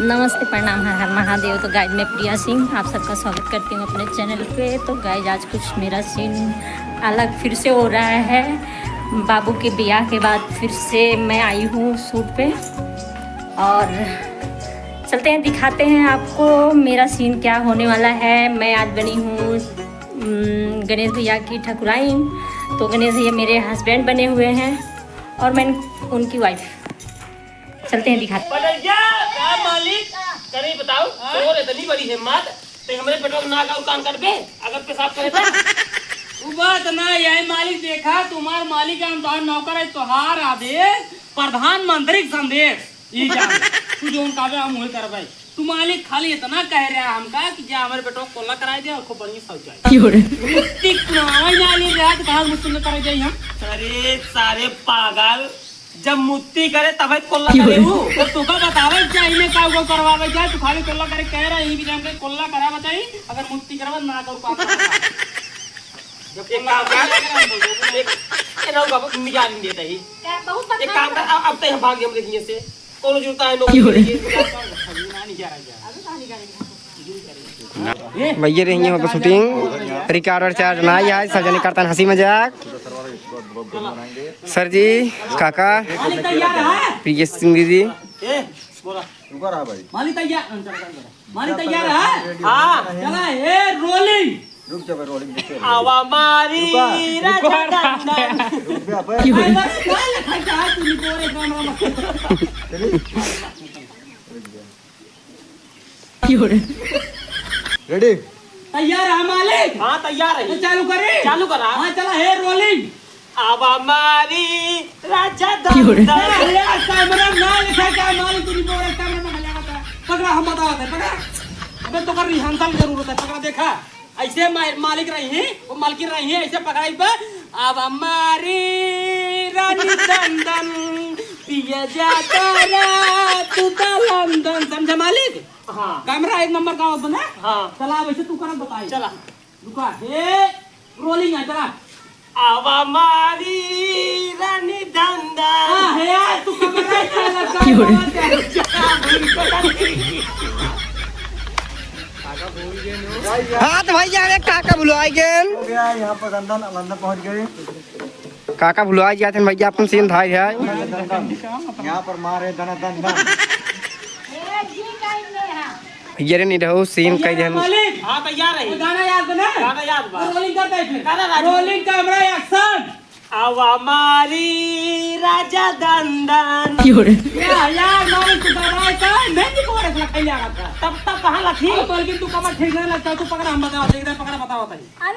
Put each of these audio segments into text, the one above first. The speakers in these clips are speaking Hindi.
नमस्ते, प्रणाम, हर हर महादेव। तो गाइज मैं प्रिया सिंह आप सबका स्वागत करती हूँ अपने चैनल पे। तो गाइज आज कुछ मेरा सीन अलग फिर से हो रहा है। बाबू के ब्याह के बाद फिर से मैं आई हूँ शूट पे और चलते हैं, दिखाते हैं आपको मेरा सीन क्या होने वाला है। मैं आज बनी हूँ गणेश भैया की ठकुराइन। तो गणेश भैया मेरे हस्बैंड बने हुए हैं और मैं उनकी वाइफ। चलते हैं, दिखाते मालिक करे बताओ और इतनी बड़ी हिम्मत ते हमरे पेट्रोल ना का काम कर बे अगर पेशाब करे तो बात ना यही मालिक देखा तुम्हार मालिक हम तो नौकर है तोहार आदेश प्रधानमंत्री संदेश ये जान तू जो कावे हम होई करबै तू मालिक खाली इतना कह रहा हमका कि जे हमरे पेट्रोल कोला कराई दे और खूब बढ़िया सौ जाए क्यों रे टिक नवाई नाली रात कहां मुश्किल कराई जाई हम। अरे सारे पागल जब मुत्ती करे तब कोल्ला करे हूं तो तुका बतावे चाहिए का वो करवावे जाए तू खाली कोल्ला करे कह रहा यही भी जान के कोल्ला करा बताई अगर मुत्ती करवा ना करू का जब एक काम कर एक रहो बाबू मिजाज नहीं देता ही बहुत एक काम कर अब तो हम भाग हमरे हिये से कोनो जुड़ता है लोग नहीं जा रहा भैया रही है शूटिंग रिकॉर्डर चार्ज ना है सब जने करता हंसी मजाक। सर जी काका प्रिय सिंह दीदी मालिक तैयार है हाँ चला हे रोलिंग रुक जा रोलिंग आवा मारी रेडी तैयार है मालिक हाँ तैयार है तो चालू करे चालू करा हाँ चला हे रोलिंग आवा मारी राजा कैमरा ना लिखा क्या मालिक तू बोल कैमरा में लगा पकड़ा हम बताओ पकड़ा अबे तो कर रिहर्सल जरूरत है पकड़ा देखा ऐसे मालिक रही है वो मालकिन रही है ऐसे पकड़ाई पे अब हमारी रानी दंदन पिया जाता तू लंदन समझा मालिक। हाँ कैमरा एक नंबर का बना हाँ चला वैसे तू कर बताई चला रुका हे रोलिंग है चला अब हमारी रानी दंदन हाँ है यार तू कैमरा हाँ तो भैया काका बुलवाई गए यहाँ पर लंदन पहुँच गए। काका बुलवाई गया थे भैया अपन सीन था यहाँ पर मारे दन दन दन भैया रे नहीं रहो सीन कई दिन हाँ तैयार है गाना याद बना गाना याद बा रोलिंग करता है रोलिंग कैमरा एक्शन अब हमारी राजा दंदन क्यों रे यार मालिक तू दबाई का मैं नहीं बोल रहा खाई लगा था तब कहां लखी बल्कि तू कमर ठीक नहीं लगता तू पकड़ा हम बताओ इधर पकड़ा बताओ भाई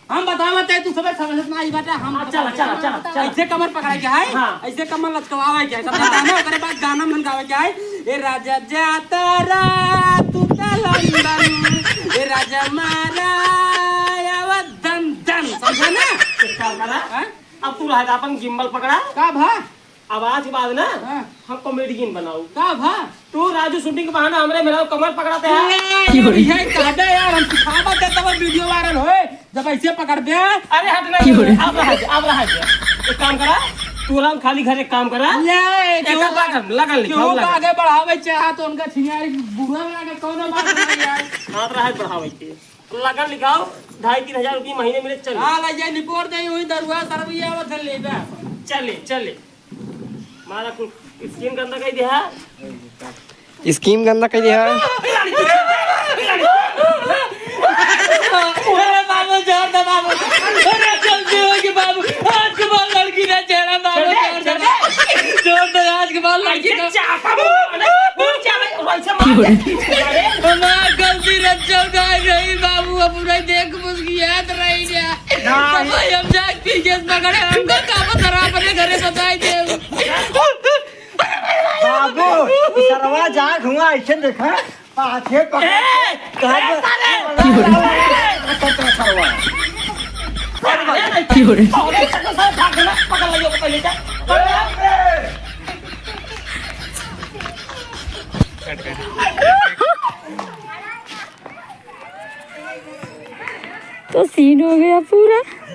हम बतावत है तू सब समझ ना आई बात हम चल चल चल ऐसे कमर पकड़ा के है ऐसे कमर लचकवावे के सब गाना ओकरे बाद गाना मन गावे के है ए राजा जाता रा तू लंदन ए राजा मारा दन दन समझा ना चल करा अब तू रहा अपन गिम्बल पकड़ा का भा आवाज के बाद ना हम कॉमेडियन बनाओ का भा तू राजू शूटिंग के बहाना हमरे मेरा कमर पकड़ाते हैं ये काटे यार हम सिखावा दे तब वीडियो वायरल होए जब ऐसे पकड़ दे अरे हट नहीं अब रहा एक काम करा तू राम खाली घर एक काम करा ले लगा लिखा आगे बढ़ावे चाह तो उनका छियारी बुरा लगा कौन बात नहीं यार हाथ रहा बढ़ावे के लगन लिखाओ 2,500-3,000 रुपये महीने मिले चल हाँ ले जाए निपोर दे हुई दरुआ सरबिया वो चल ले चले चले मारा कुछ स्कीम गंदा कही दिया स्कीम गंदा कही दिया अरे बाबू जोर दे बाबू अरे जल्दी हो कि बाबू आज के बाद लड़की ना चेहरा बाबू जोर दे आज के बाद लड़की का हमारा गलती रज्जो गाय नहीं बाबू अब पूरा देख मुझकी याद रही जा भाई हम जाग पी केस पकड़े हमको काम करा अपने घरे बताई दे बाबू सरवा जाग हुआ ऐसे देखा पाछे पकड़ क्यों रे पकड़ लियो पहले तो सीन हो गया पूरा।